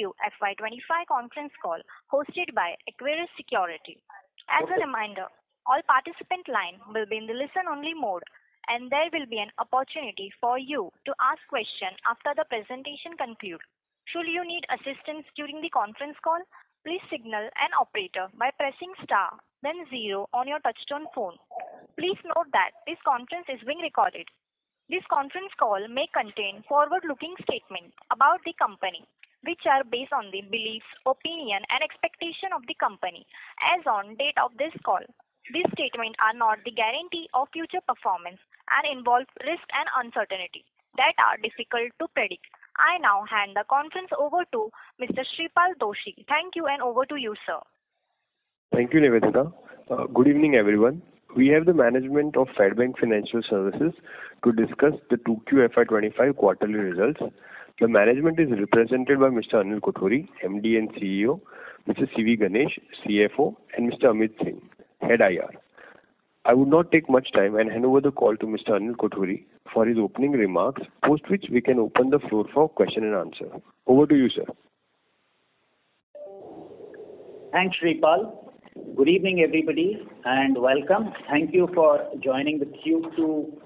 Q2FY25 conference call hosted by Equirus Security. As a reminder, all participant line will be in the listen-only mode, and there will be an opportunity for you to ask questions after the presentation concludes. Should you need assistance during the conference call, please signal an operator by pressing star, then 0 on your touchtone phone. Please note that this conference is being recorded. This conference call may contain forward-looking statements about the company, which are based on the beliefs, opinion, and expectation of the company as on date of this call. These statements are not the guarantee of future performance and involve risk and uncertainty that are difficult to predict. I now hand the conference over to Mr. Shripal Doshi. Thank you, and over to you, sir. Thank you, Nivedita. Good evening, everyone. We have the management of Fedbank Financial Services to discuss the Q2FY25 quarterly results. The management is represented by Mr. Anil Kothari, MD and CEO, Mr. CV Ganesh, CFO, and Mr. Amit Singh, Head IR. I would not take much time and hand over the call to Mr. Anil Kothari for his opening remarks, post which we can open the floor for question and answer. Over to you, sir. Thanks, Shripal. Good evening, everybody, and welcome. Thank you for joining the Q2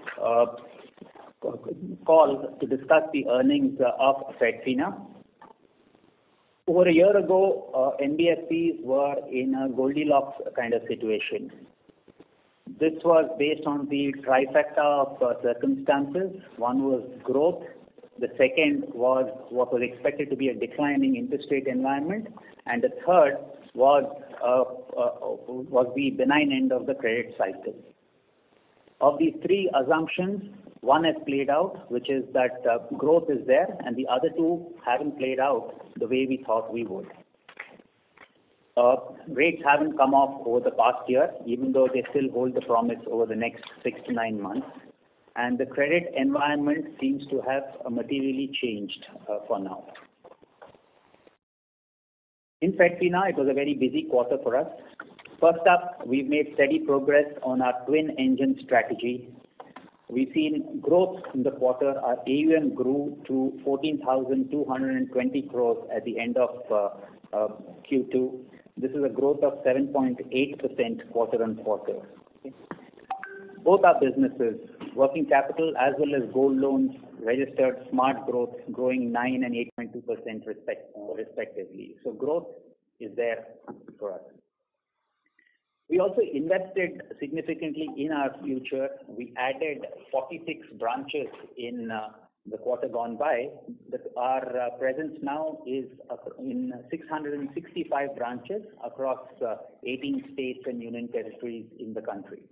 call to discuss the earnings of Fedfina. Over a year ago, NBFCs were in a Goldilocks kind of situation. This was based on the trifecta of circumstances. One was growth. The second was what was expected to be a declining interest rate environment. And the third was the benign end of the credit cycle. Of these three assumptions, one has played out, which is that growth is there, and the other two haven't played out the way we thought we would. Rates haven't come off over the past year, even though they still hold the promise over the next 6 to 9 months. And the credit environment seems to have materially changed for now. In Fedfina, it was a very busy quarter for us. First up, we've made steady progress on our twin engine strategy. We've seen growth in the quarter. Our AUM grew to 14,220 crores at the end of Q2. This is a growth of 7.8% quarter on quarter. Both our businesses, working capital as well as gold loans, registered smart growth, growing 9 and 8.2% respectively. So growth is there for us. We also invested significantly in our future. We added 46 branches in the quarter gone by. Our presence now is in 665 branches across 18 states and union territories in the country.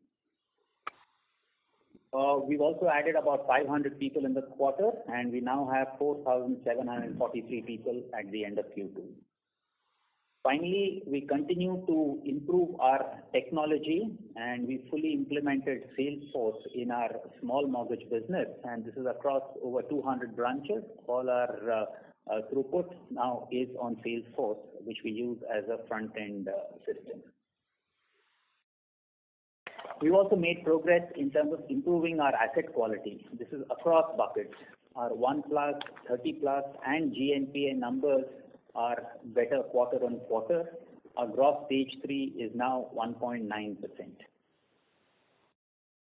We've also added about 500 people in the quarter, and we now have 4,743 people at the end of Q2. Finally, we continue to improve our technology, and we fully implemented Salesforce in our small mortgage business, and this is across over 200 branches. All our throughput now is on Salesforce, which we use as a front-end system. We've also made progress in terms of improving our asset quality. This is across buckets. Our 1+, 30+, and GNPA numbers are better quarter on quarter. Our gross stage 3 is now 1.9%.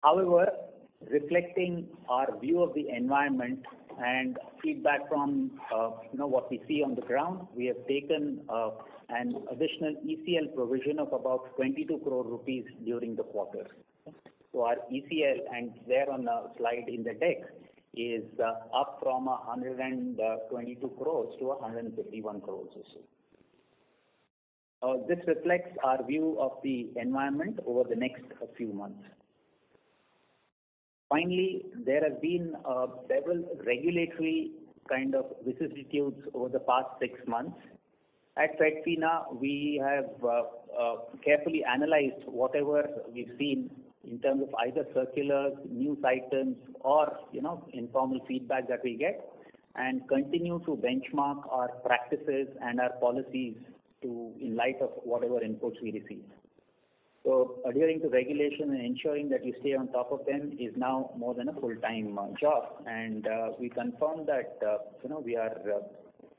However, reflecting our view of the environment and feedback from what we see on the ground, we have taken an additional ECL provision of about 22 crore rupees during the quarter. So our ECL, and there on the slide in the deck, is up from 122 crores to 151 crores or so. This reflects our view of the environment over the next few months. Finally, there have been several regulatory kind of vicissitudes over the past 6 months. At Fedfina, we have carefully analyzed whatever we've seen in terms of either circulars, news items, or informal feedback that we get, and continue to benchmark our practices and our policies in light of whatever inputs we receive. So adhering to regulation and ensuring that you stay on top of them is now more than a full-time job, and we confirm that we are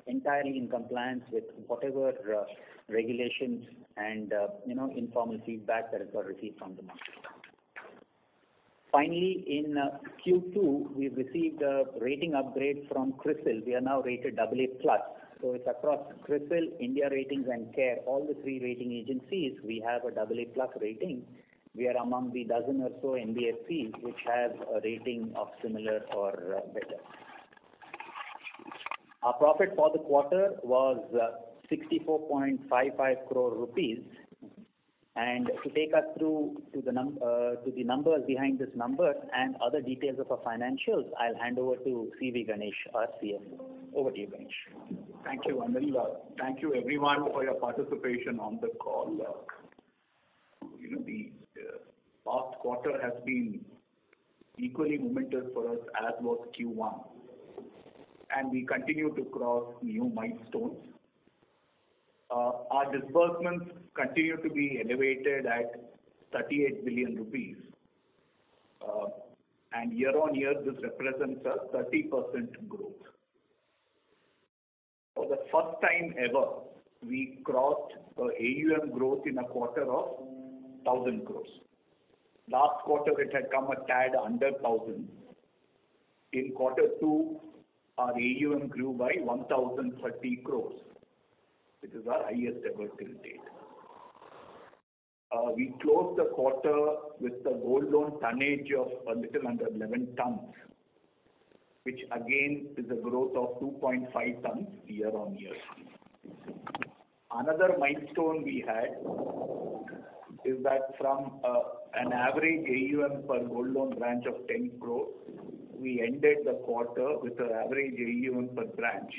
entirely in compliance with whatever regulations and informal feedback that has got received from the market. Finally, in Q2, we've received a rating upgrade from CRISIL. We are now rated AA+. So it's across CRISIL, India Ratings and CARE, all the three rating agencies. We have a AA+ rating. We are among the dozen or so NBFCs which have a rating of similar or better. Our profit for the quarter was 64.55 crore rupees. And to take us through to the numbers behind this number and other details of our financials, I'll hand over to CV Ganesh, our CFO. Over to you, Ganesh. Thank you, Anil. Thank you, everyone, for your participation on the call. The past quarter has been equally momentous for us as was Q1, and we continue to cross new milestones. Our disbursements continue to be elevated at 38 billion rupees. And year on year, this represents a 30% growth. For the first time ever, we crossed AUM growth in a quarter of 1,000 crores. Last quarter, it had come a tad under 1,000. In quarter two, our AUM grew by 1,030 crores. Which is our highest ever till date. We closed the quarter with the gold loan tonnage of a little under 11 tons, which again is a growth of 2.5 tons year on year. Another milestone we had is that from an average AUM per gold loan branch of 10 crores, we ended the quarter with an average AUM per branch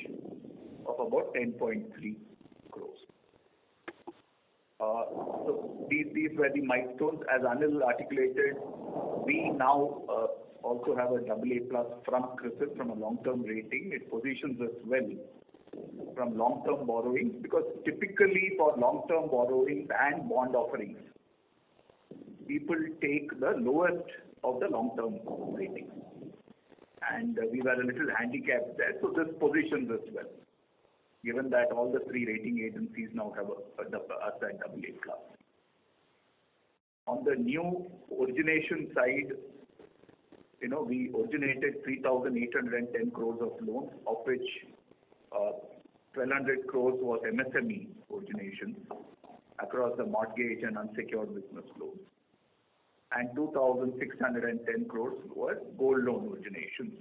of about 10.3 crores. So these were the milestones. As Anil articulated, we now also have a AA+ from CRISIL from a long-term rating. It positions us well from long-term borrowing because typically for long-term borrowings and bond offerings, people take the lowest of the long-term ratings. And we were a little handicapped there, so this positions us well, given that all the three rating agencies now have us at AA+. On the new origination side, we originated 3,810 crores of loans, of which 1,200 crores was MSME origination across the mortgage and unsecured business loans, and 2,610 crores were gold loan originations.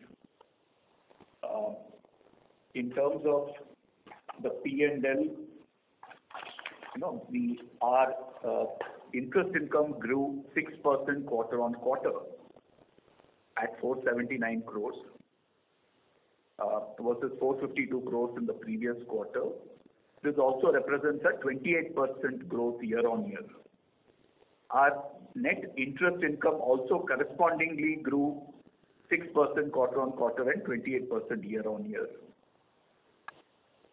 In terms of the P&L, our interest income grew 6% quarter on quarter at 479 crores versus 452 crores in the previous quarter. This also represents a 28% growth year on year. Our net interest income also correspondingly grew 6% quarter on quarter and 28% year on year.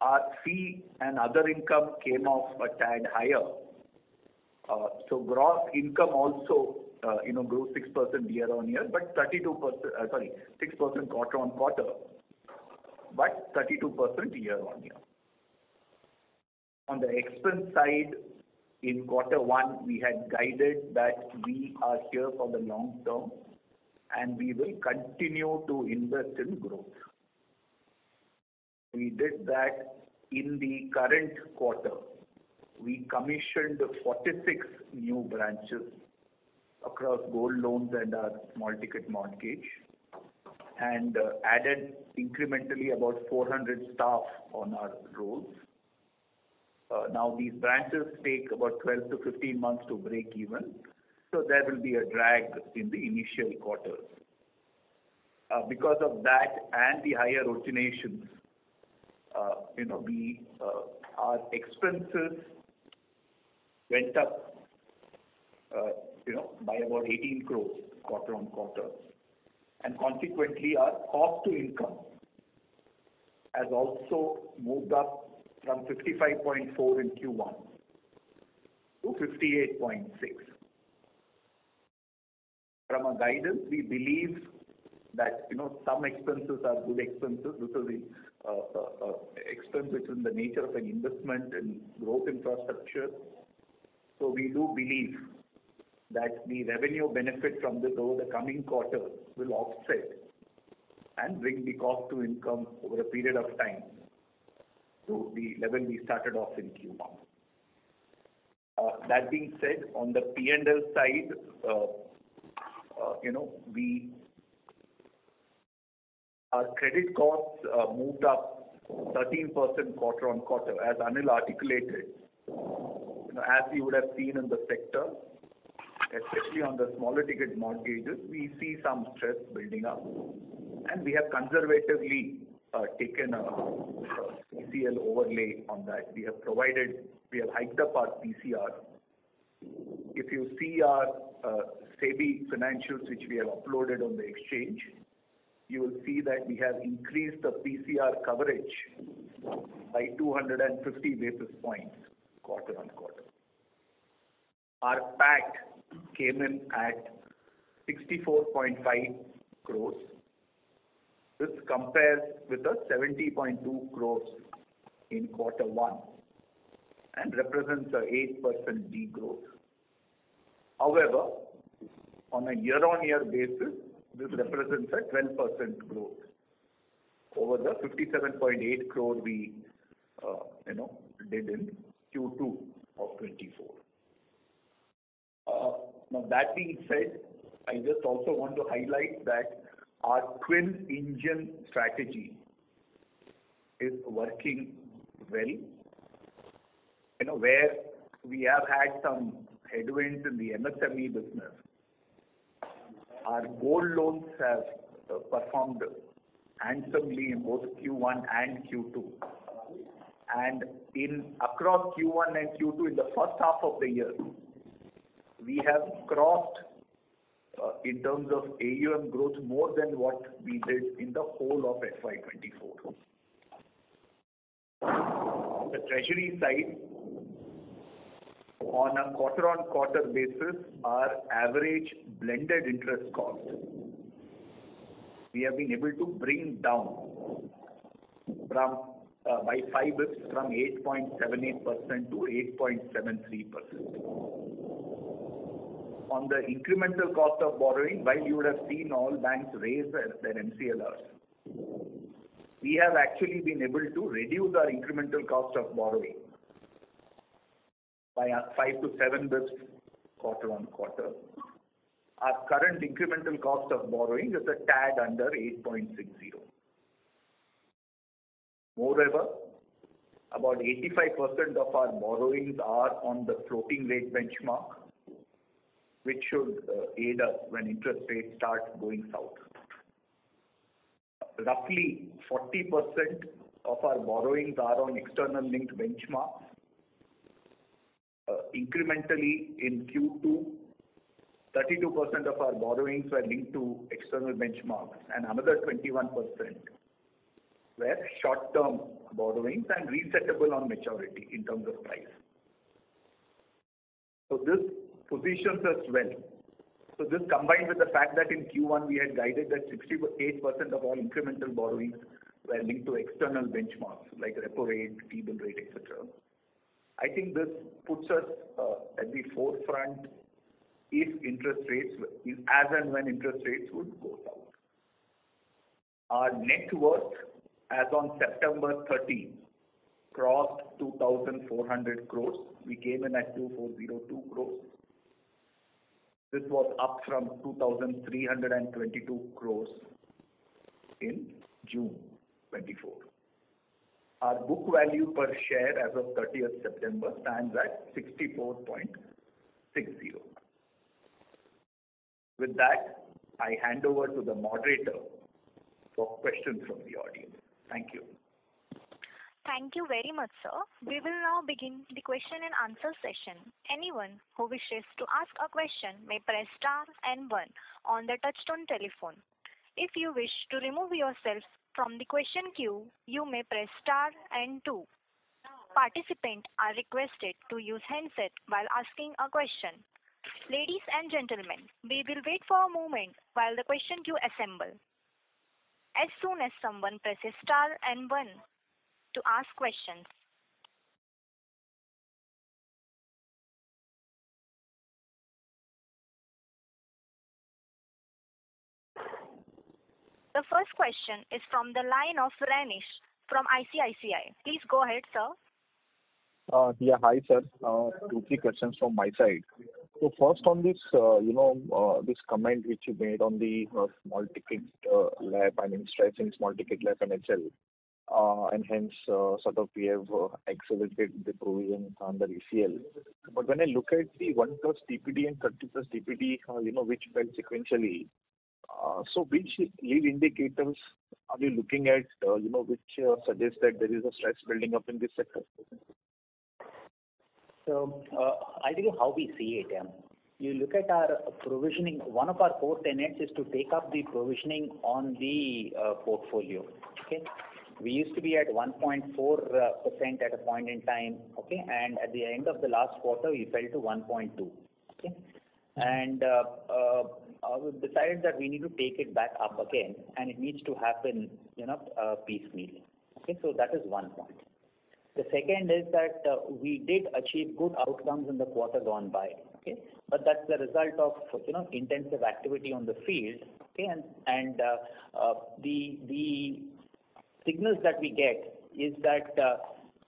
Our fee and other income came off a tad higher. So gross income also grew 6% year on year, but 6% quarter on quarter, but 32% year on year. On the expense side, in quarter one, we had guided that we are here for the long term and we will continue to invest in growth. We did that in the current quarter. We commissioned 46 new branches across gold loans and our small ticket mortgage and added incrementally about 400 staff on our rolls. Now these branches take about 12 to 15 months to break even, so there will be a drag in the initial quarters. Because of that and the higher originations, our expenses went up, by about 18 crores quarter on quarter, and consequently our cost to income has also moved up from 55.4 in Q1 to 58.6. From a guidance, we believe that some expenses are good expenses. This is expense which is in the nature of an investment in growth infrastructure. So we do believe that the revenue benefit from this over the coming quarter will offset and bring the cost to income over a period of time to the level we started off in Q1. That being said, on the P&L side, our credit costs moved up 13% quarter on quarter, as Anil articulated. As you would have seen in the sector, especially on the smaller ticket mortgages, we see some stress building up, and we have conservatively taken a PCL overlay on that. We have hiked up our PCR. If you see our SEBI financials which we have uploaded on the exchange, you will see that we have increased the PCR coverage by 250 basis points quarter on quarter. Our PAT came in at 64.5 crores. This compares with a 70.2 crores in quarter one and represents a 8% degrowth. However, on a year-on-year basis, this represents a 12% growth over the 57.8 crore we did in Q2 of 24. Now that being said, I just also want to highlight that our twin engine strategy is working well. Where we have had some headwinds in the MSME business, our gold loans have performed handsomely in both Q1 and Q2. And across Q1 and Q2 in the first half of the year, we have crossed in terms of AUM growth more than what we did in the whole of FY24. On the treasury side, on a quarter-on-quarter basis, our average blended interest cost, we have been able to bring down by 5 bps from 8.78% to 8.73%. On the incremental cost of borrowing, while you would have seen all banks raise their MCLRs, we have actually been able to reduce our incremental cost of borrowing by 5 to 7 bps quarter on quarter. Our current incremental cost of borrowing is a tad under 8.60. Moreover, about 85% of our borrowings are on the floating rate benchmark, which should aid us when interest rates start going south. Roughly 40% of our borrowings are on external linked benchmarks. Incrementally in Q2, 32% of our borrowings were linked to external benchmarks and another 21% were short-term borrowings and resettable on maturity in terms of price. So this positions us well. So this combined with the fact that in Q1 we had guided that 68% of all incremental borrowings were linked to external benchmarks like repo rate, T-bill rate, etc. I think this puts us at the forefront if interest rates, as and when interest rates would go down. Our net worth as on September 30 crossed 2,400 crores. We came in at 2,402 crores. This was up from 2,322 crores in June 24. Our book value per share as of 30th September stands at 64.60. With that, I hand over to the moderator for questions from the audience. Thank you. Thank you very much, sir. We will now begin the question and answer session. Anyone who wishes to ask a question may press star and 1 on the touchtone telephone. If you wish to remove yourself from the question queue, you may press star and 2. Participants are requested to use handset while asking a question. Ladies and gentlemen, we will wait for a moment while the question queue assembles. as soon as someone presses star and 1 to ask questions. The first question is from the line of Ranish from ICICI. Please go ahead, sir. Yeah, hi, sir. Two, three questions from my side. So first on this, this comment which you made on the small ticket LAP, I mean, stressing small ticket LAP and HL, and hence sort of we have accelerated the provision under ECL. But when I look at the 1+ DPD and 30+ DPD, which fell sequentially, so which lead indicators are you looking at, which suggest that there is a stress building up in this sector? So I'll tell you how we see it. You look at our provisioning. One of our core tenets is to take up the provisioning on the portfolio. Okay, we used to be at 1.4% at a point in time. Okay, and at the end of the last quarter, we fell to 1.2. Okay, and we decided that we need to take it back up again, and it needs to happen, piecemeal. Okay, so that is one point. The second is that we did achieve good outcomes in the quarter gone by. Okay, but that's the result of intensive activity on the field. Okay, and the signals that we get is that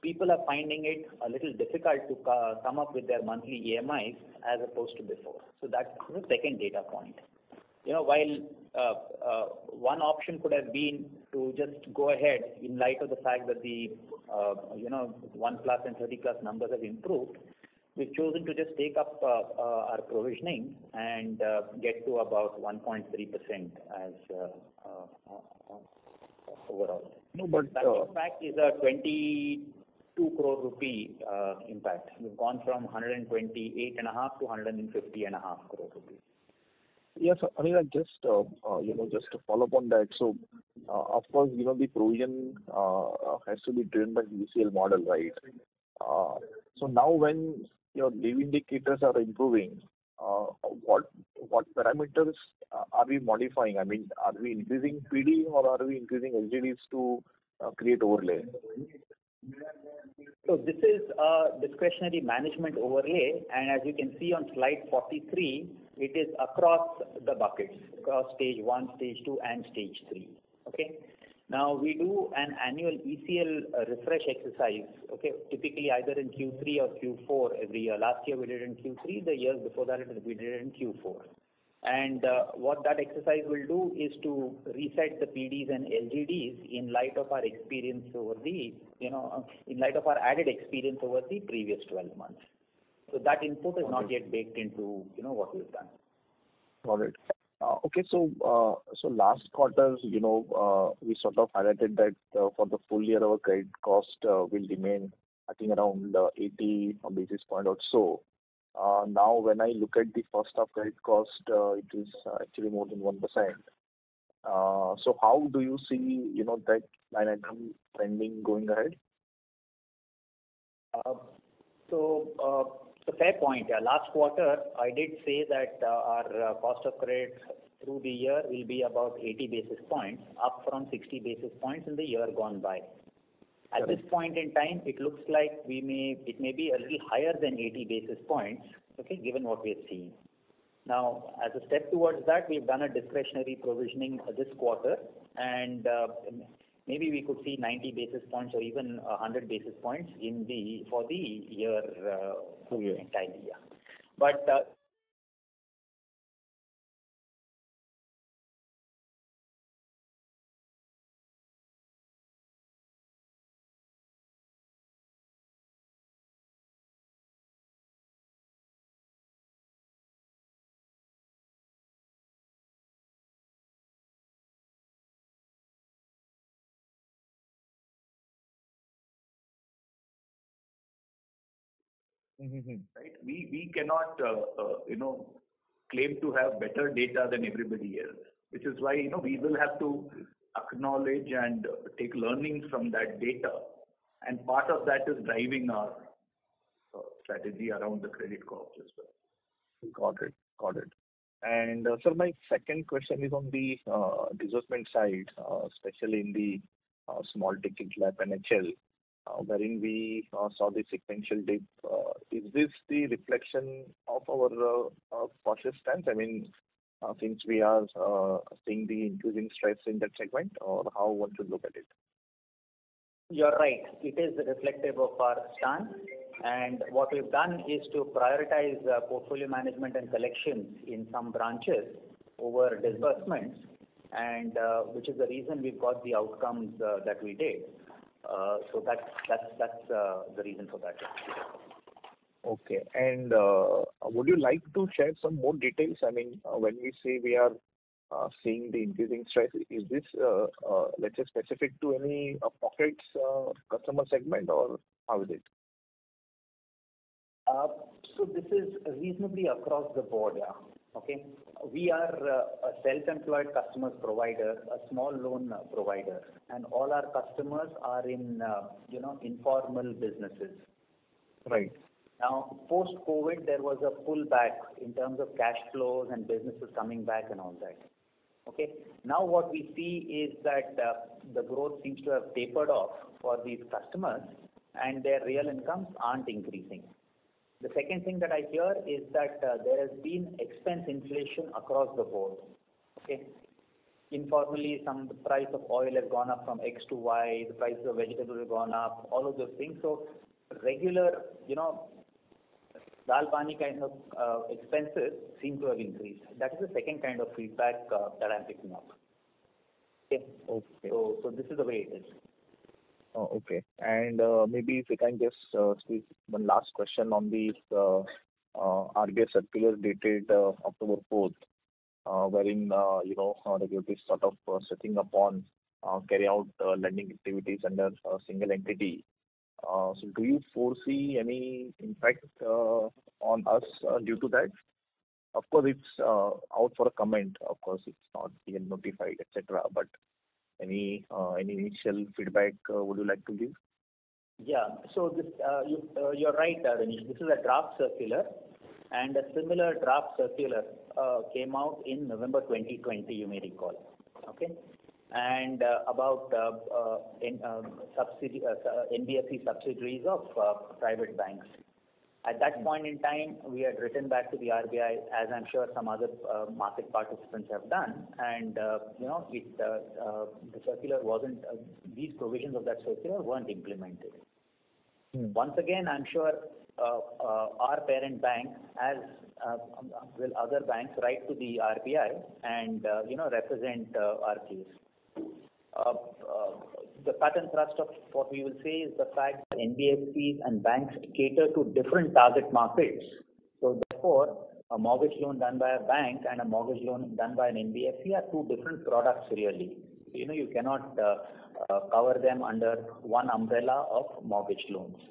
people are finding it a little difficult to come up with their monthly EMIs as opposed to before. So that's the second data point. While one option could have been to just go ahead in light of the fact that the 1+ and 30+ numbers have improved, we've chosen to just take up our provisioning and get to about 1.3% as overall. No, but that impact is a 22 crore rupee impact. We've gone from 128.5 to 150.5 crore rupees. Yes, I mean, just to follow up on that. So, of course, the provision has to be driven by the ECL model, right? So now, when your lead indicators are improving, what parameters are we modifying? I mean, are we increasing PD or are we increasing LGDs to create overlay? So this is a discretionary management overlay, and as you can see on slide 43, it is across the buckets, across stage 1, stage 2, and stage 3. Okay. Now we do an annual ECL refresh exercise. Okay, typically either in Q3 or Q4 every year. Last year we did it in Q3. The years before that we did it in Q4. And what that exercise will do is to reset the PDs and LGDs in light of our experience over the, in light of our added experience over the previous 12 months. So that input is not yet baked into, what we've done. Got it. Okay, so last quarter, we sort of highlighted that for the full year, our credit cost will remain, I think, around 80 basis point or so. Now, when I look at the first half credit cost, it is actually more than 1%. So how do you see, that line item trending going ahead? It's a fair point. Last quarter, I did say that our cost of credit through the year will be about 80 basis points, up from 60 basis points in the year gone by. At this point in time, it looks like it may be a little higher than 80 basis points, okay, given what we are seeing. Now, as a step towards that, we've done a discretionary provisioning this quarter, and maybe we could see 90 basis points or even 100 basis points for the year, entire year. But right? We cannot, claim to have better data than everybody else, which is why, we will have to acknowledge and take learnings from that data. And part of that is driving our strategy around the credit cost as well. Got it. And sir, my second question is on the disbursement side, especially in the small ticket LAP NHL, wherein we saw the sequential dip. Is this the reflection of our cautious stance? I mean, since we are seeing the increasing stress in that segment, or how one should look at it? You're right. It is reflective of our stance. And what we've done is to prioritize portfolio management and collections in some branches over disbursements, and which is the reason we've got the outcomes that we did. So that's the reason for that. Okay. And would you like to share some more details? I mean, when we say we are seeing the increasing stress, is this, let's say, specific to any pockets, customer segment, or how is it? So this is reasonably across the board, yeah. Okay. We are a self-employed customers provider, a small loan provider, and all our customers are in, informal businesses. Right. Now, post-COVID, there was a pullback in terms of cash flows and businesses coming back and all that. Okay. Now, what we see is that the growth seems to have tapered off for these customers, and their real incomes aren't increasing. The second thing that I hear is that there has been expense inflation across the board. Okay. Informally, the price of oil has gone up from X to Y, the prices of vegetables have gone up, all of those things. So regular, dal pani kind of expenses seem to have increased. That is the second kind of feedback that I'm picking up. Okay. Okay. So this is the way it is. Oh, okay. And maybe if we can just squeeze one last question on the RBI circular dated October 4th, wherein regulator is sort of setting up on carry out lending activities under a single entity. So do you foresee any impact on us due to that? Of course, it's out for a comment. Of course, it's not yet notified, etc. But any initial feedback would you like to give? Yeah. So this, you're right, Renish. This is a draft circular, and a similar draft circular came out in November 2020. You may recall. Okay. And about NBFC subsidiaries of private banks. At that point in time, we had written back to the RBI, as I'm sure some other market participants have done, and the circular wasn't. These provisions of that circular weren't implemented. Once again, I'm sure our parent bank, as will other banks, write to the RBI and represent our case. The cut and thrust of what we will say is the fact that NBFCs and banks cater to different target markets. So therefore, a mortgage loan done by a bank and a mortgage loan done by an NBFC are two different products really. You cannot cover them under one umbrella of mortgage loans.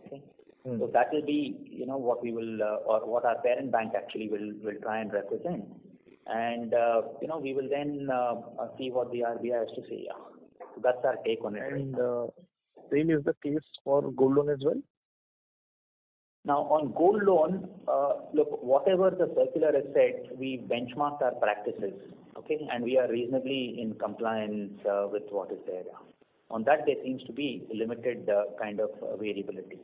Okay? So that will be, what we will, or what our parent bank actually will try and represent. And, we will then see what the RBI has to say. Yeah. So that's our take on it. And same is the case for gold loan as well? Now, on gold loan, look, whatever the circular has said, we benchmarked our practices, okay, and we are reasonably in compliance with what is there. On that, there seems to be limited kind of variability.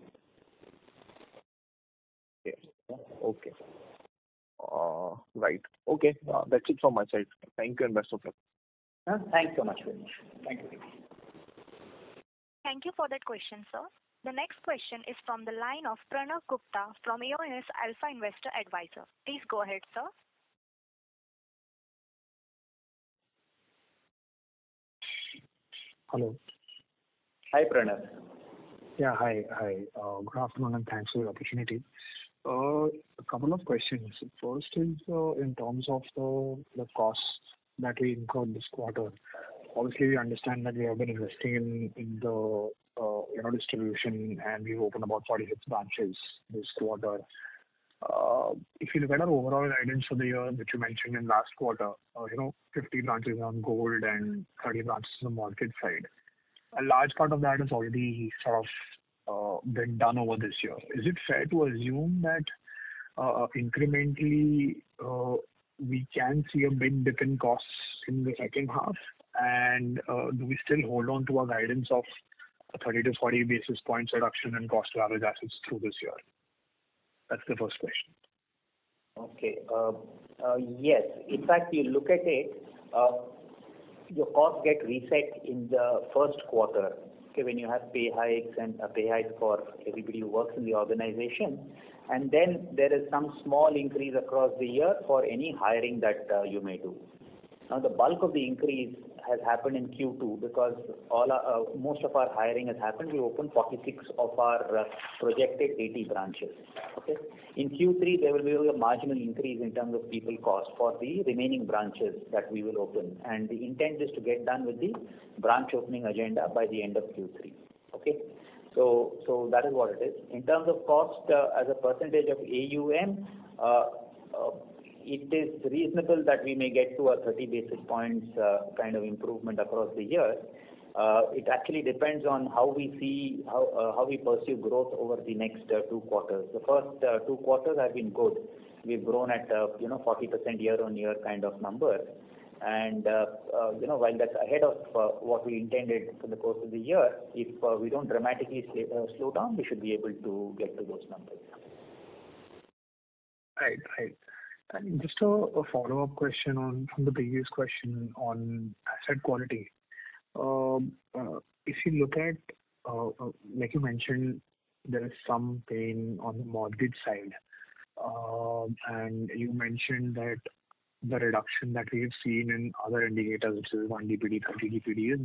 Yes. Okay. Right. Okay. That's it from my side. Thank you and best of luck. Thanks so much, Vinish. Thank you. Thank you for that question, sir. The next question is from the line of Pranav Gupta from AONS Alpha Investor Advisor. Please go ahead, sir. Hello. Hi, Pranav. Yeah, hi. Good afternoon and thanks for the opportunity. A couple of questions. First is in terms of the costs that we incurred this quarter. Obviously, we understand that we have been investing in the distribution, and we've opened about 46 branches this quarter. If you look at our overall guidance for the year, which you mentioned in last quarter, 50 branches on gold and 30 branches on the mortgage side, a large part of that has already sort of been done over this year. Is it fair to assume that incrementally we can see a big dip in costs in the second half? And do we still hold on to our guidance of a 30 to 40 basis points reduction in cost to average assets through this year? That's the first question. Okay. Yes. In fact, you look at it, your costs get reset in the first quarter. Okay, when you have pay hikes and pay hikes for everybody who works in the organization, and then there is some small increase across the year for any hiring that you may do. Now, the bulk of the increase has happened in Q2 because most of our hiring has happened. We opened 46 of our projected 80 branches. Okay. In Q3, there will be a marginal increase in terms of people cost for the remaining branches that we will open. And the intent is to get done with the branch opening agenda by the end of Q3. Okay. So that is what it is. In terms of cost as a percentage of AUM, it is reasonable that we may get to a 30 basis points kind of improvement across the year. It actually depends on how we see how we pursue growth over the next 2 quarters. The first 2 quarters have been good. We've grown at 40% year-on-year kind of number, and while that's ahead of what we intended for the course of the year, if we don't dramatically slow down, we should be able to get to those numbers. Right. And just a follow-up question from the previous question on asset quality. If you look at, like you mentioned, there is some pain on the mortgage side, and you mentioned that the reduction that we have seen in other indicators, which is 1 DPD, 30 DPD, is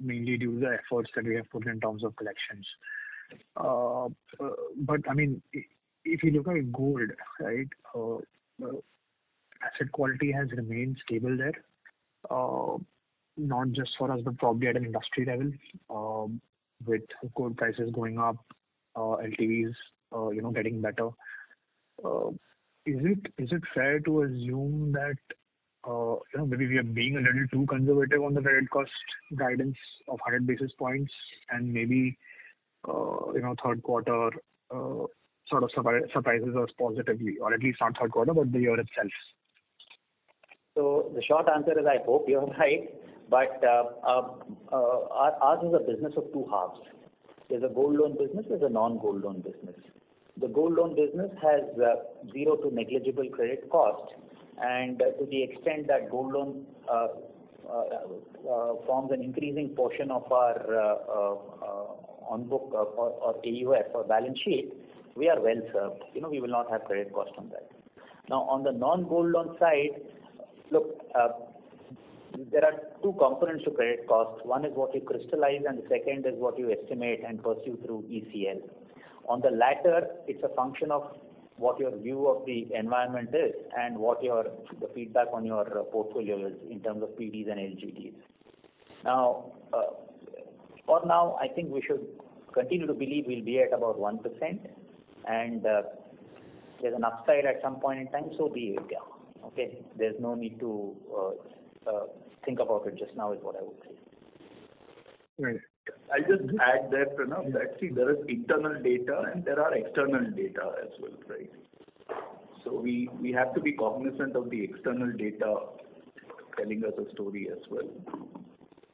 mainly due to the efforts that we have put in terms of collections. But I mean, if you look at gold, right, asset quality has remained stable there, not just for us, but probably at an industry level, with gold prices going up, LTVs, getting better. Is it fair to assume that maybe we are being a little too conservative on the credit cost guidance of 100 basis points, and maybe third quarter sort of surprises us positively, or at least not third quarter, but the year itself? So the short answer is I hope you're right, but ours is a business of two halves. There's a gold loan business, there's a non-gold loan business. The gold loan business has zero to negligible credit cost, and to the extent that gold loan forms an increasing portion of our on-book or AUF or balance sheet, we are well served. We will not have credit cost on that. Now, on the non-gold loan side, look, there are two components to credit cost. One is what you crystallize, and the second is what you estimate and pursue through ECL. On the latter, it's a function of what your view of the environment is and what the feedback on your portfolio is in terms of PDs and LGDs. Now, for now, I think we should continue to believe we'll be at about 1%, and there's an upside at some point in time, so be it. Yeah. Okay, there's no need to think about it just now, is what I would say. Right. I'll just add there, Pranav, that there is internal data and there are external data as well, right? So we have to be cognizant of the external data telling us a story as well,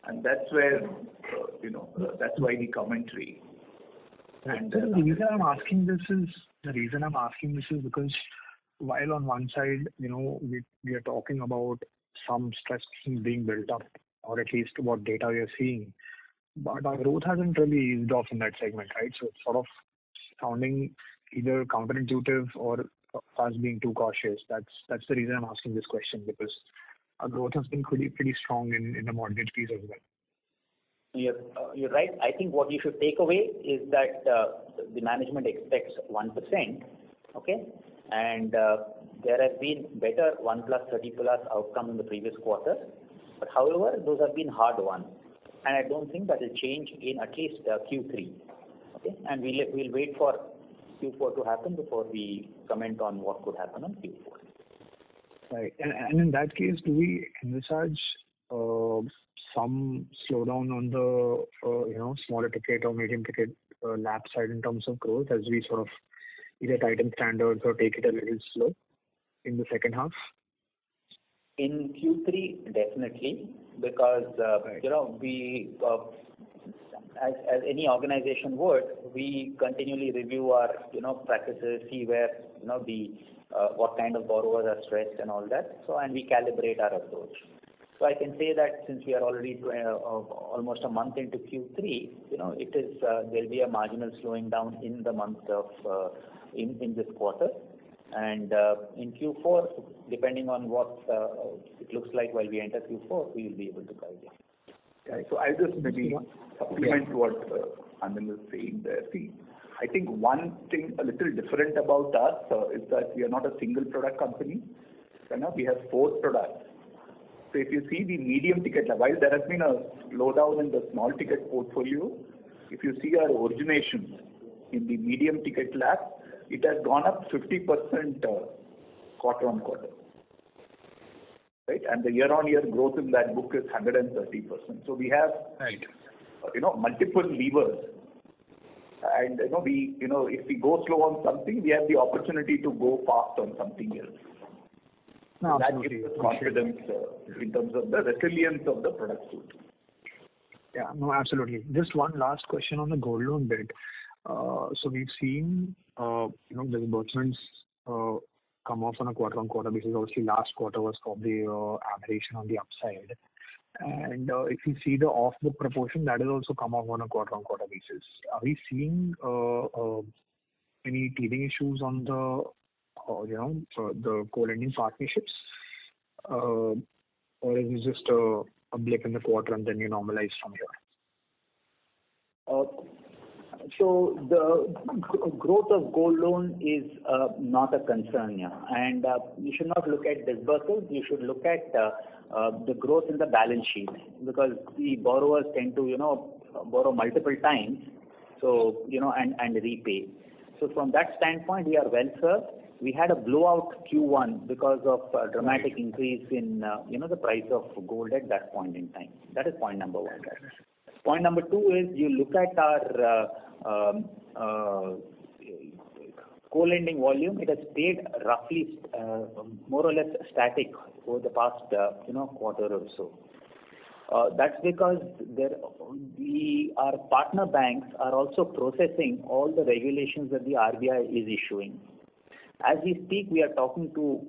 and that's where that's why the commentary. And the reason I'm asking this is because while on one side, we are talking about some stress being built up, or at least what data we are seeing, but our growth hasn't really eased off in that segment, right? So it's sort of sounding either counterintuitive or us being too cautious. That's the reason I'm asking this question, because our growth has been pretty strong in the mortgage piece as well. You're right. I think what you should take away is that the management expects 1%, okay? And there has been better 1+, 30+ outcome in the previous quarter. But however, those have been hard won. And I don't think that will change in at least Q3. Okay? And we'll wait for Q4 to happen before we comment on what could happen on Q4. Right. And in that case, do we envisage some slowdown on the smaller ticket or medium ticket LAP side in terms of growth, as we sort of either tighten standards or take it a little slow? in the second half? In Q3, definitely, because we, as any organization would, we continually review our practices, see where what kind of borrowers are stressed and all that. So, and we calibrate our approach. So I can say that since we are already almost a month into Q3, it is there'll be a marginal slowing down in the month of in this quarter, and in Q4, depending on what it looks like while we enter Q4, we will be able to guide you. Yeah, so I'll just maybe supplement what Anil is saying there. See, I think one thing a little different about us is that we are not a single product company. We have 4 products. So if you see the medium ticket, while there has been a slowdown in the small ticket portfolio, if you see our originations in the medium ticket lab, it has gone up 50% quarter on quarter. Right? And the year-on-year growth in that book is 130%. So we have, multiple levers. And if we go slow on something, we have the opportunity to go fast on something else. No, that gives us confidence in terms of the resilience of the product suite. Yeah, no, absolutely. Just one last question on the gold loan bit. So we've seen, disbursements come off on a quarter-on-quarter basis. Obviously, last quarter was probably aberration on the upside. And if you see the off-book proportion, that has also come off on a quarter-on-quarter basis. Are we seeing any teething issues on the co-lending partnerships, or is it just a blip in the quarter and then you normalize from here? So the growth of gold loan is not a concern, and you should not look at disbursements. You should look at the growth in the balance sheet, because the borrowers tend to borrow multiple times, so and repay. So from that standpoint, we are well served. We had a blowout Q1 because of a dramatic increase in the price of gold at that point in time. That is point number 1. Point number 2 is you look at our co-lending volume. It has stayed roughly more or less static over the past quarter or so. That's because our partner banks are also processing all the regulations that the RBI is issuing. As we speak, we are talking to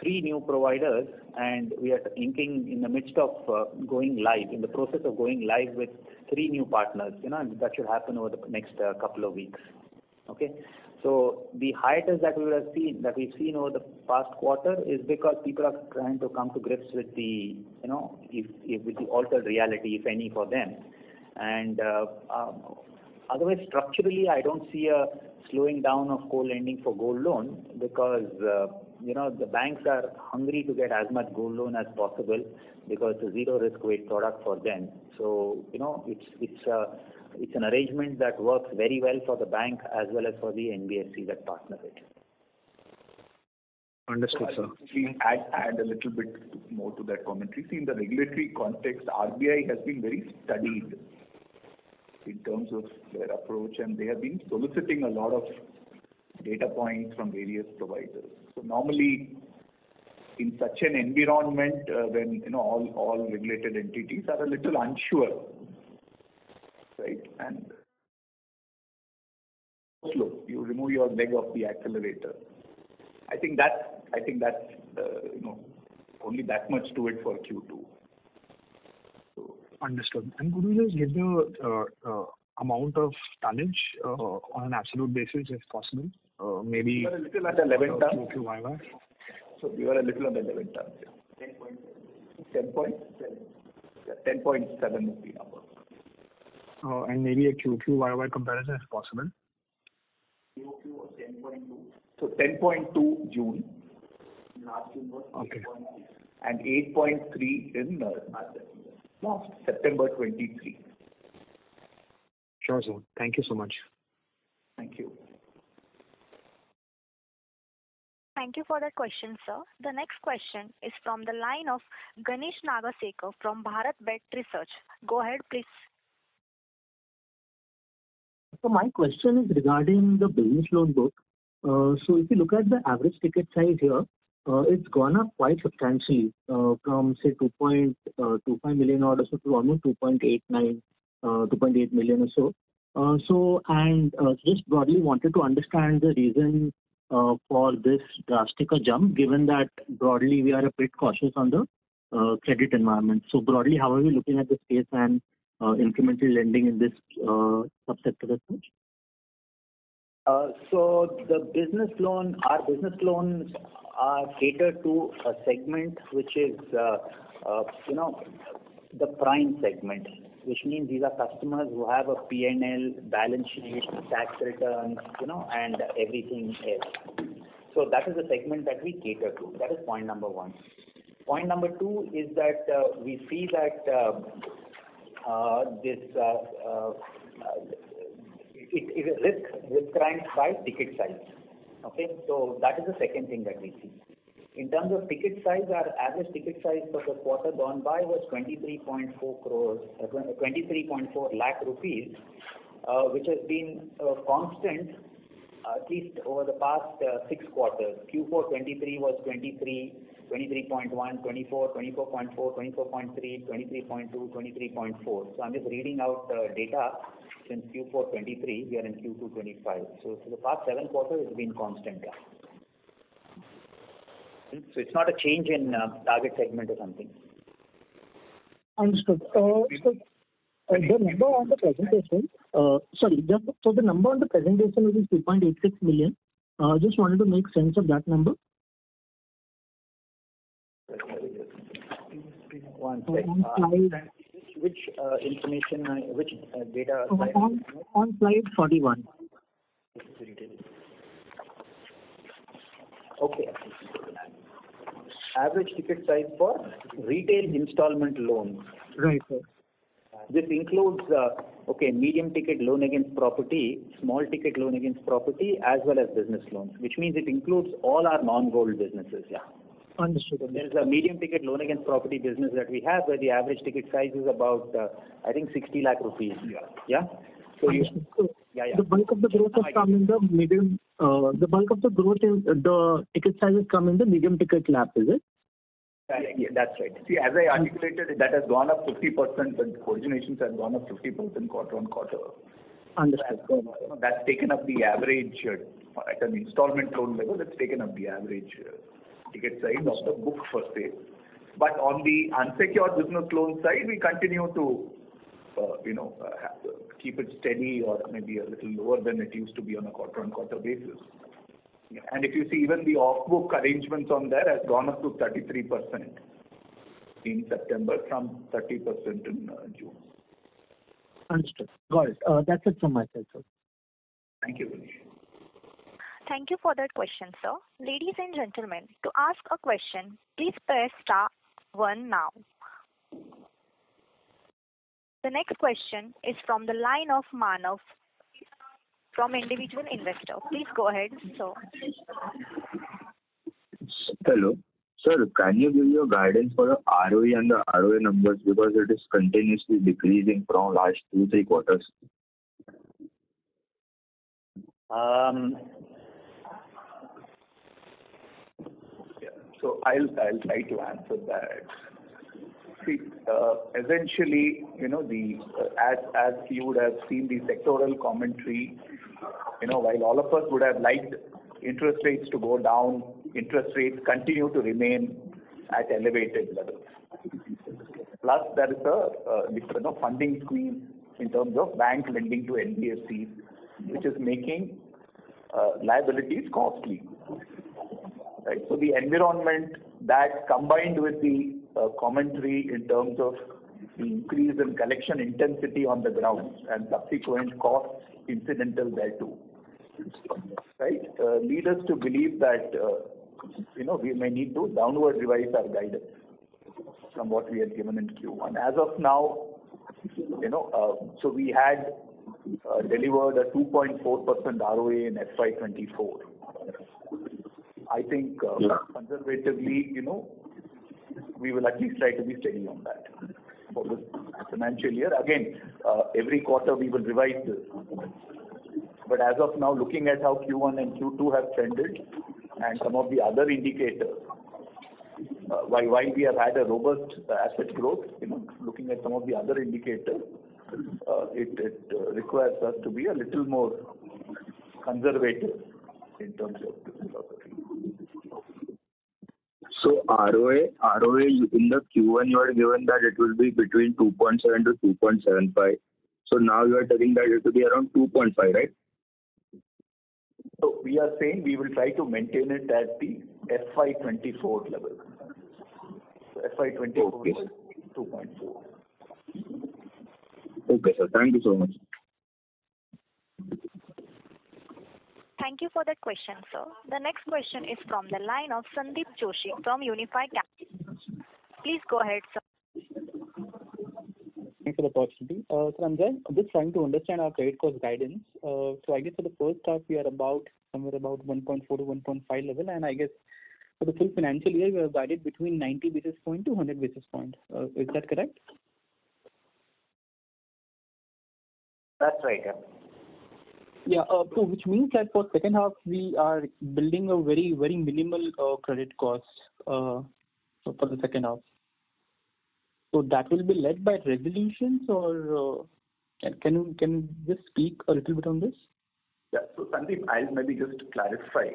3 new providers, and we are in the midst of going live, in the process of going live with 3 new partners. And that should happen over the next couple of weeks. Okay, so the hiatus that we've seen over the past quarter is because people are trying to come to grips with the with the altered reality, if any, for them. And otherwise, structurally, I don't see a slowing down of co-lending for gold loan, because the banks are hungry to get as much gold loan as possible, because it's a zero risk weight product for them. So it's an arrangement that works very well for the bank as well as for the NBFC that partner it. Understood, sir. Add a little bit more to that commentary. See, in the regulatory context, RBI has been very studied in terms of their approach, and they have been soliciting a lot of data points from various providers. So normally, in such an environment, when all regulated entities are a little unsure, right, and slow, you remove your leg off the accelerator. I think that's only that much to it for Q2. Understood. And could you just give the amount of tonnage on an absolute basis, if possible? Maybe we were a little under 11 tons. Q2YY. So we were a little under 11 tons. 10.7. 10.7 is the number. And maybe a Q2YY comparison, if possible. Q2 was 10.2. So 10.2 June. Last June was 8.6. And 8.3 in last September 23. Sure, sir. Thank you so much. Thank you. Thank you for that question, sir. The next question is from the line of Ganesh Nagasekar from Bharat Bet Research. Go ahead, please. So my question is regarding the business loan book. So if you look at the average ticket size here, it's gone up quite substantially from say 2.25 million or so to almost 2.8 million or so. Just broadly wanted to understand the reason for this drastic jump, given that broadly we are a bit cautious on the credit environment. So broadly, how are we looking at the space and incremental lending in this subsector as such? So our business loans are catered to a segment which is, the prime segment, which means these are customers who have a P&L, balance sheet, tax returns, and everything else. So that is the segment that we cater to. That is point number one. Point number two is that we see that risk ranks by ticket size. Okay, so that is the second thing that we see. In terms of ticket size, our average ticket size for the quarter gone by was 23.4 lakh rupees, which has been constant at least over the past 6 quarters. Q4 23 was 23, 23.1, 24, 24.4, 24.3, 23.2, 23.4. So I'm just reading out data since Q4 23. We are in Q2 25. So for the past 7 quarters, it's been constant. So it's not a change in target segment or something. Understood. The number on the presentation, so the number on the presentation is 2.86 million. Just wanted to make sense of that number. One second. Which information, which data? On slide 41. Okay. Average ticket size for retail installment loans. Right, sir. This includes medium ticket loan against property, small ticket loan against property, as well as business loans, which means it includes all our non-gold businesses. Yeah. Understood. There is a medium ticket loan against property business that we have, where the average ticket size is about, 60 lakh rupees. Yeah. So the bulk of the growth has come in the medium. The bulk of the growth in the ticket sizes come in the medium ticket LAP, is it? Yeah, that's right. See, as I articulated, that has gone up 50%, and originations have gone up 50% quarter on quarter. Understood. That's taken up the average at an installment loan level. That's taken up the average ticket size of the book per se. But on the unsecured business loan side, we continue to keep it steady or maybe a little lower than it used to be on a quarter-on-quarter basis. Yeah. And if you see, even the off-book arrangements on there has gone up to 33% in September from 30% in June. Understood. Got it. That's it from my side, sir. Thank you, Manish. Thank you for that question, sir. Ladies and gentlemen, to ask a question, please press star 1 now. The next question is from the line of Manav from Individual Investor. Please go ahead, sir. Hello. Sir, can you give your guidance for the ROE and the ROA numbers, because it is continuously decreasing from last 2-3 quarters? So I'll try to answer that. See, essentially, as you would have seen the sectoral commentary, while all of us would have liked interest rates to go down, interest rates continue to remain at elevated levels. Plus, there is a funding squeeze in terms of bank lending to NBFCs, which is making liabilities costly. Right. So the environment that, combined with the commentary in terms of the increase in collection intensity on the ground and subsequent costs incidental thereto, right, lead us to believe that we may need to downward revise our guidance from what we had given in Q1. As of now, so we had delivered a 2.4% ROA in FY24. I think conservatively, we will at least try to be steady on that for this financial year. Again, every quarter we will revise this. But as of now, looking at how Q1 and Q2 have trended and some of the other indicators, while we have had a robust asset growth, looking at some of the other indicators, it requires us to be a little more conservative in terms of the philosophy. So ROA in the Q1 you are given that it will be between 2.7 to 2.75. So now you are telling that it will be around 2.5, right? So we are saying we will try to maintain it at the FY24 level. So FY24 Okay. was 2.4. Okay, sir. Thank you so much. Thank you for that question, sir. The next question is from the line of Sandeep Joshi from Unifi Capital. Please go ahead, sir. Thanks for the opportunity. So I'm just trying to understand our credit cost guidance. So I guess for the first half we are somewhere about 1.4 to 1.5 level, and I guess for the full financial year we are guided between 90 basis point to 100 basis point. Is that correct? That's right. Yeah. So which means that for second half we are building a very minimal credit cost for the second half. So that will be led by resolutions, or can you just speak a little bit on this? Yeah. So Sandeep, I'll maybe just clarify.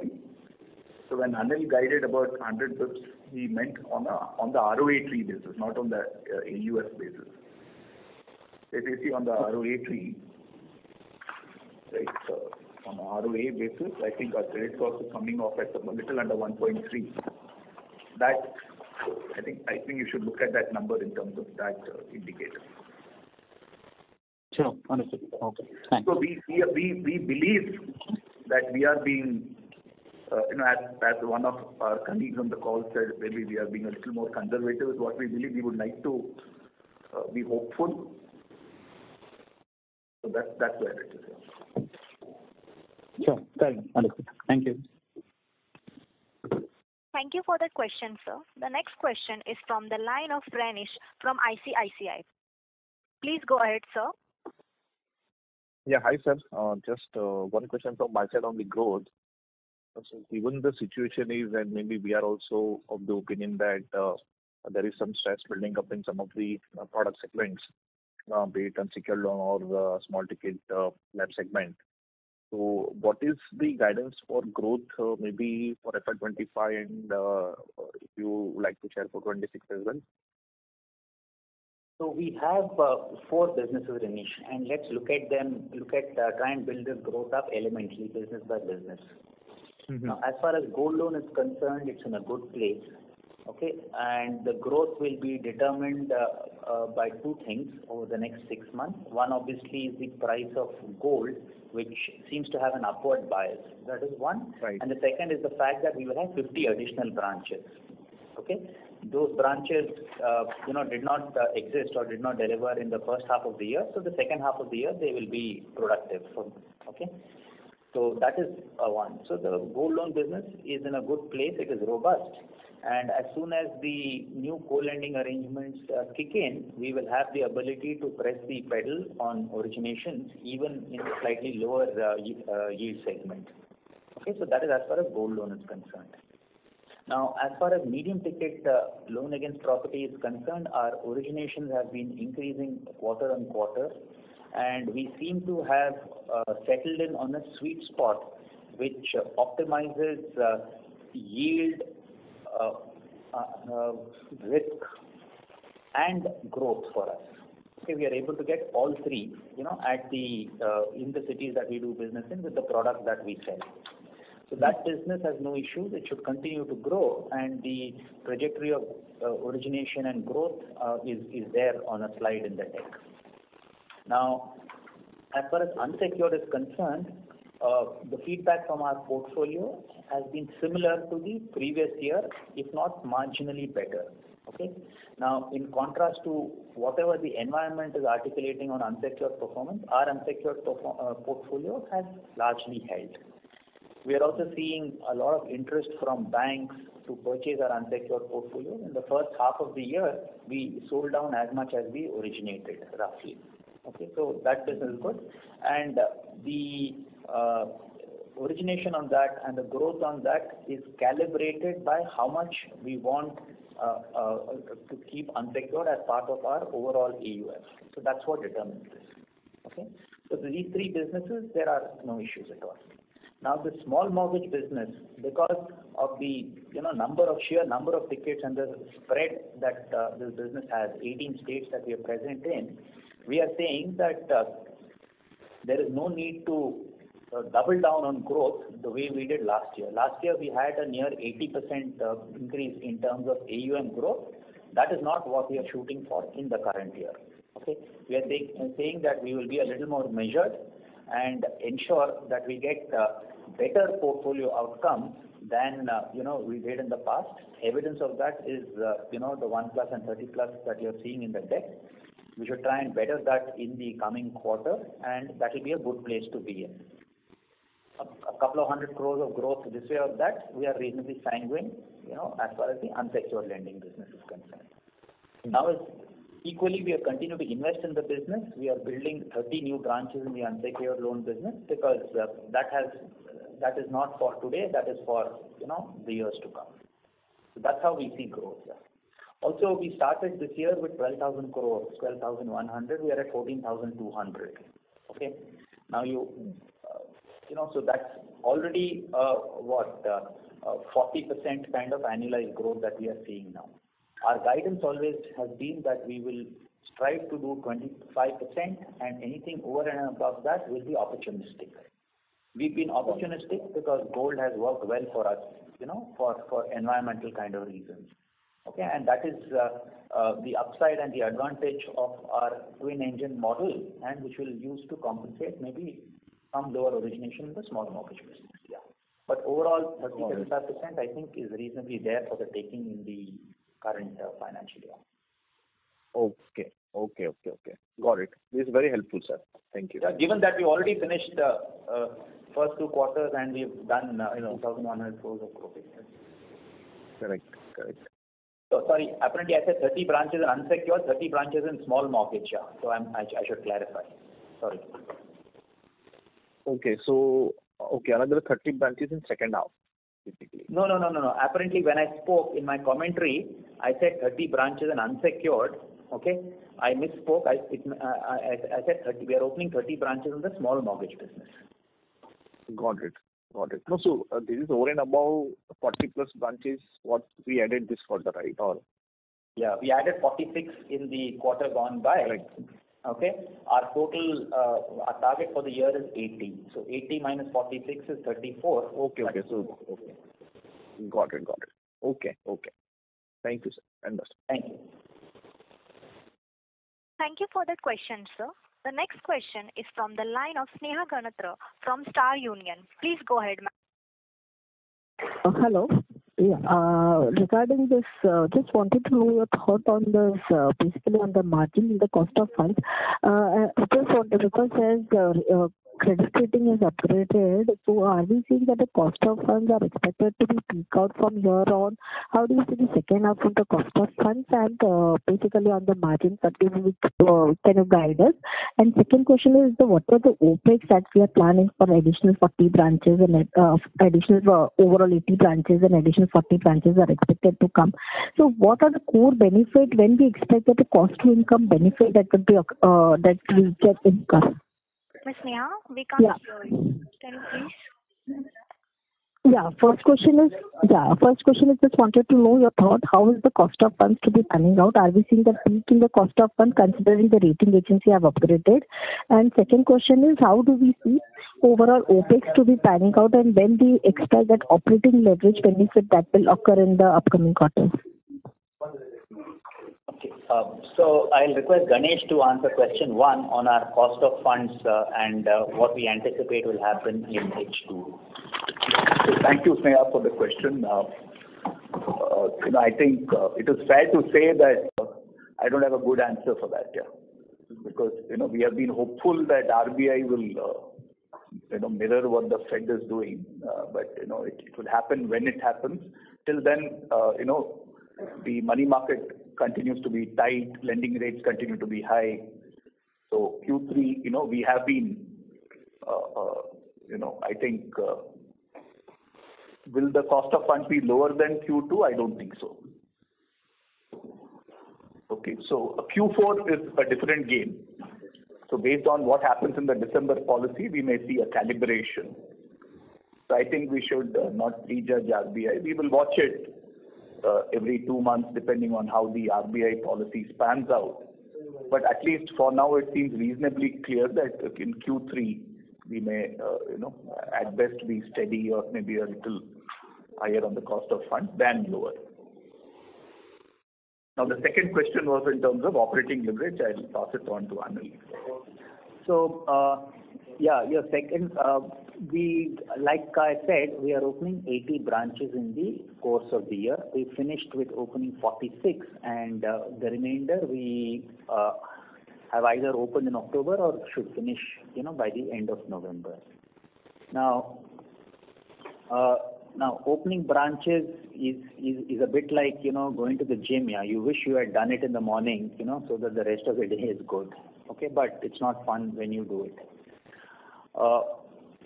So when Anil guided about 100 bps, he meant on the ROA tree basis, not on the AUS basis. If you see on the ROA tree, right, on the ROA basis, I think our credit cost is coming off at a little under 1.3. That I think you should look at that number in terms of that indicator. Sure, understood. Okay, thanks. So we believe that we are being, as one of our colleagues on the call said, maybe we are being a little more conservative is what we believe. We would like to be hopeful. So that's where it is. Sure, fair. Understood. Thank you. Thank you for that question, sir. The next question is from the line of Renish from ICICI. Please go ahead, sir. Yeah, hi, sir. Just one question from my side on the growth. So given the situation is, and maybe we are also of the opinion that there is some stress building up in some of the product segments, be it unsecured loan or the small ticket lab segment. So what is the guidance for growth maybe for FY25 and if you would like to share for 26 as well? So we have 4 businesses, Renish, and let's try and build this growth up elementally, business by business. Mm-hmm. Now, as far as gold loan is concerned, it's in a good place. Okay, and the growth will be determined by 2 things over the next 6 months. One obviously is the price of gold, which seems to have an upward bias. That is one. Right. And the second is the fact that we will have 50 additional branches. Okay, those branches, did not exist or did not deliver in the first half of the year. So the second half of the year they will be productive. Okay, so that is one. So the gold loan business is in a good place. It is robust. And as soon as the new co-lending arrangements kick in, we will have the ability to press the pedal on originations, even in a slightly lower yield segment. Okay, so that is as far as gold loan is concerned. Now, as far as medium ticket loan against property is concerned, our originations have been increasing quarter on quarter, and we seem to have settled in on a sweet spot which optimizes yield, risk and growth for us. Okay, we are able to get all three, at the in the cities that we do business in with the product that we sell. So that business has no issues. It should continue to grow, and the trajectory of origination and growth is there on a slide in the deck. Now, as far as unsecured is concerned, the feedback from our portfolio has been similar to the previous year, if not marginally better. Okay. Now, in contrast to whatever the environment is articulating on unsecured performance, our unsecured portfolio has largely held. We are also seeing a lot of interest from banks to purchase our unsecured portfolio. In the first half of the year, we sold down as much as we originated, roughly. Okay, so that business is good, and the origination on that and the growth on that is calibrated by how much we want to keep unsecured as part of our overall AUM. So that's what determines this. Okay. So these three businesses, there are no issues at all. Now the small mortgage business, because of the sheer number of tickets and the spread that this business has, 18 states that we are present in, we are saying that there is no need to double down on growth the way we did last year. Last year we had a near 80% increase in terms of AUM growth. That is not what we are shooting for in the current year. Okay, we are saying that we will be a little more measured and ensure that we get better portfolio outcomes than we did in the past. Evidence of that is the 1+ and 30+ that you are seeing in the deck. We should try and better that in the coming quarter, and that will be a good place to be in. A couple of 100 crores of growth this way or that, we are reasonably sanguine, as far as the unsecured lending business is concerned. Now, equally, we are continuing to invest in the business. We are building 30 new branches in the unsecured loan business because that is not for today, that is for the years to come. So that's how we see growth. Yeah. Also, we started this year with 12,000 crores, 12,100. We are at 14,200. Okay. Now so that's already 40% kind of annualized growth that we are seeing now. Our guidance always has been that we will strive to do 25%, and anything over and above that will be opportunistic. We've been opportunistic because gold has worked well for us, for environmental kind of reasons. Okay, and that is the upside and the advantage of our twin engine model, and which will use to compensate maybe some lower origination in the small mortgage business. Yeah, but overall 30-35% I think is reasonably there for the taking in the current financial year. Okay. Got it. This is very helpful, sir. Thank you. Yeah, given that we already finished first 2 quarters and we've done 2,100 crores of growth. Correct. So sorry, apparently I said 30 branches in unsecured, 30 branches in small mortgage. Yeah. So I should clarify. Sorry. Okay. So another 30 branches in second half. Typically. No. Apparently, when I spoke in my commentary, I said 30 branches in unsecured. Okay, I misspoke. I said 30. We are opening 30 branches in the small mortgage business. Got it. No, so this is over and above 40+ branches what we added this quarter, right? Or yeah, we added 46 in the quarter gone by. Right. Okay, our total our target for the year is 80. So 80 minus 46 is 34. Okay. So got it. Okay. Thank you, sir. Understood. Thank you. Thank you for the question, sir. The next question is from the line of Sneha Ganatra from Star Union. Please go ahead, ma'am. Hello. Yeah. Regarding this, just wanted to know your thought on this, basically on the margin in the cost of funds. Just wanted, because as credit rating is upgraded, so are we seeing that the cost of funds are expected to be peak out from here on? How do you see the second half of the cost of funds, and basically on the margin that can you guide us? And second question is what are the OPEX that we are planning for additional 40 branches and additional overall 80 branches and additional 40 branches are expected to come. So what are the core benefit when we expect that the cost to income benefit that could be that we get income? Ms. Neha, we can't hear you. Can you please? Yeah. First question is just wanted to know your thought. How is the cost of funds to be panning out? Are we seeing the peak in the cost of funds considering the rating agency have upgraded? And second question is how do we see overall OPEX to be panning out, and when do we expect that operating leverage benefit that will occur in the upcoming quarters? Okay. So I'll request Ganesh to answer question 1 on our cost of funds and what we anticipate will happen in H2. Thank you, Sneha, for the question. I think it is fair to say that I don't have a good answer for that, because we have been hopeful that RBI will mirror what the Fed is doing, but it will happen when it happens. Till then, the money market continues to be tight, lending rates continue to be high. So Q3, we have been, I think, will the cost of funds be lower than Q2? I don't think so. Okay, so Q4 is a different game. So based on what happens in the December policy, we may see a calibration. So I think we should not prejudge RBI. We will watch it every 2 months depending on how the RBI policy spans out. But at least for now, it seems reasonably clear that in Q3 we may, at best be steady or maybe a little higher on the cost of funds than lower. Now the second question was in terms of operating leverage. I'll pass it on to Anil. So your second, like I said, we are opening 80 branches in the course of the year. We finished with opening 46, and the remainder we have either opened in October or should finish, by the end of November. Now opening branches is a bit like going to the gym. Yeah, you wish you had done it in the morning, so that the rest of the day is good. Okay, but it's not fun when you do it.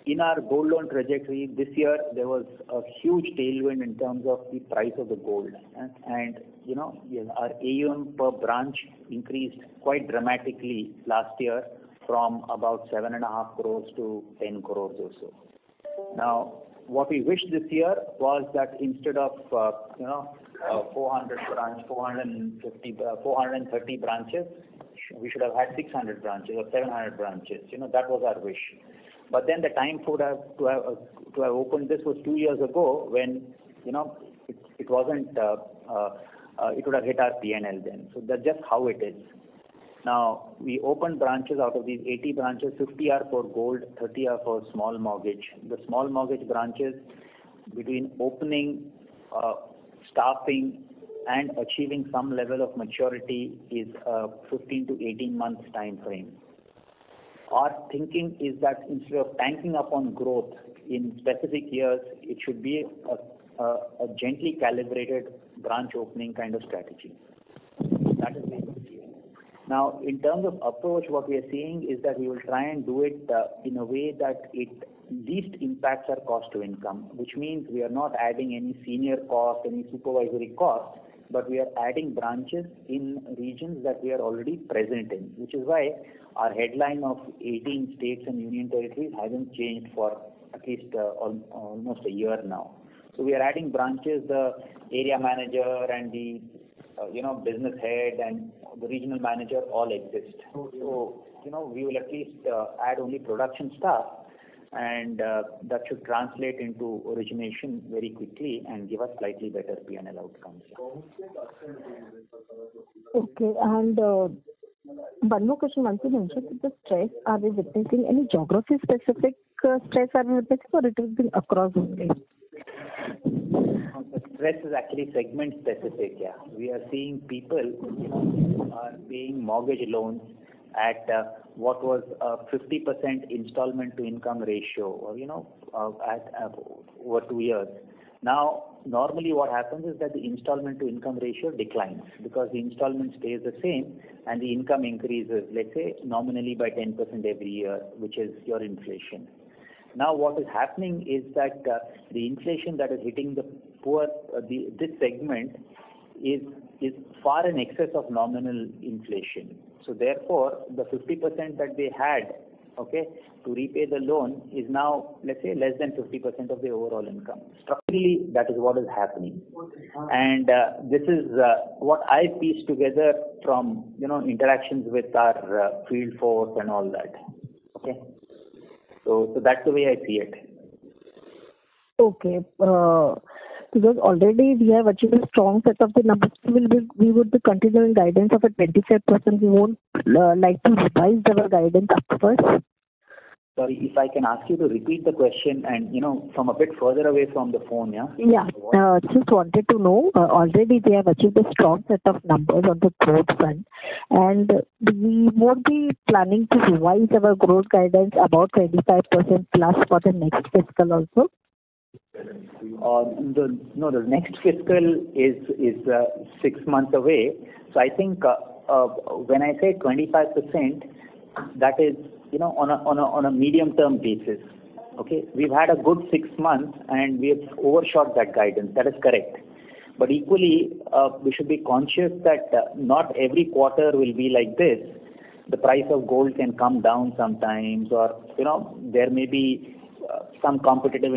In our gold loan trajectory this year, there was a huge tailwind in terms of the price of the gold, and our AUM per branch increased quite dramatically last year from about 7.5 crores to 10 crores or so. Now, what we wish this year was that instead of 430 branches, we should have had 600 branches or 700 branches. That was our wish. But then the time to have opened this was 2 years ago when it wasn't. It would have hit our P&L then. So that's just how it is. Now we opened branches. Out of these 80 branches, 50 are for gold, 30 are for small mortgage. The small mortgage branches, between opening, staffing, and achieving some level of maturity, is a 15 to 18 months time frame. Our thinking is that instead of tanking up on growth in specific years, it should be a gently calibrated branch opening kind of strategy. That is the idea. Now, in terms of approach, what we are seeing is that we will try and do it in a way that it least impacts our cost to income, which means we are not adding any senior cost, any supervisory cost, but we are adding branches in regions that we are already present in, which is why our headline of 18 states and union territories hasn't changed for at least almost a year now. So we are adding branches. The area manager and the business head and the regional manager all exist. So we will at least add only production staff, and that should translate into origination very quickly and give us slightly better P&L outcomes. Okay, and one more question. Once you mentioned the stress, are we witnessing any geography-specific stress are we witnessing, or it has been across only? The stress is actually segment-specific. Yeah, we are seeing people are paying mortgage loans at what was a 50% installment to income ratio, or at over 2 years. Now, normally what happens is that the installment to income ratio declines because the installment stays the same and the income increases, let's say nominally by 10% every year, which is your inflation. Now, what is happening is that the inflation that is hitting the poor, this segment is far in excess of nominal inflation. So therefore, the 50% that they had, to repay the loan is now, let's say, less than 50% of the overall income. Structurally, that is what is happening. And this is what I pieced together from, interactions with our field force and all that. Okay. So that's the way I see it. Okay. Because already we have achieved a strong set of the numbers. We would be continuing guidance of a 25%. We won't like to revise our guidance upwards. Sorry, if I can ask you to repeat the question and, from a bit further away from the phone, yeah? Yeah, just wanted to know, already they have achieved a strong set of numbers on the growth front, and we won't be planning to revise our growth guidance about 25% plus for the next fiscal also? The next fiscal is 6 months away. So I think when I say 25%, that is on a medium term basis. Okay, we've had a good 6 months and we have overshot that guidance. That is correct. But equally, we should be conscious that not every quarter will be like this. The price of gold can come down sometimes, or there may be some competitive